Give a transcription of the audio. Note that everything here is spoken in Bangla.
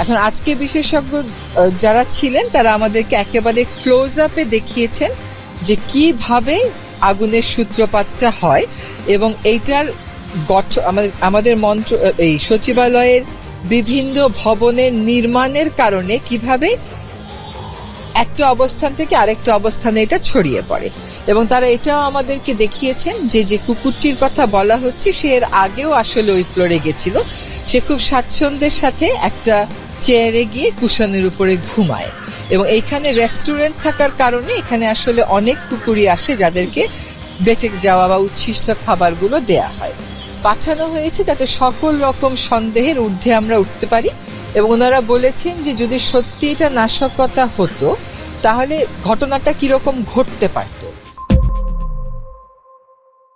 এখন আজকে বিশেষজ্ঞ যারা ছিলেন তারা আমাদেরকে একেবারে ক্লোজ আপে দেখিয়েছেন যে কিভাবে আগুনের সূত্রপাতটা হয় এবং এইটার আমাদের এই সচিবালয়ের বিভিন্ন ভবনের নির্মাণের কারণে কিভাবে একটা অবস্থান থেকে আরেকটা অবস্থানে এটা ছড়িয়ে পড়ে। এবং তারা এটাও আমাদেরকে দেখিয়েছেন যে কুকুরটির কথা বলা হচ্ছে সে এর আগেও আসলে ওই ফ্লোরে গেছিল, সে খুব স্বাচ্ছন্দ্যের সাথে একটা চেয়ারে গিয়ে কুশনের উপরে ঘুমায় এবং এইখানে রেস্টুরেন্ট থাকার কারণে এখানে আসলে অনেক কুকুরই আসে যাদেরকে বেঁচে যাওয়া বা উচ্ছিষ্ট খাবারগুলো দেয়া হয়। পাঠানো হয়েছে যাতে সকল রকম সন্দেহের ঊর্ধ্বে আমরা উঠতে পারি এবং ওনারা বলেছেন যে যদি সত্যি এটা নাশকতা হতো তাহলে ঘটনাটা কিরকম ঘটতে পারত।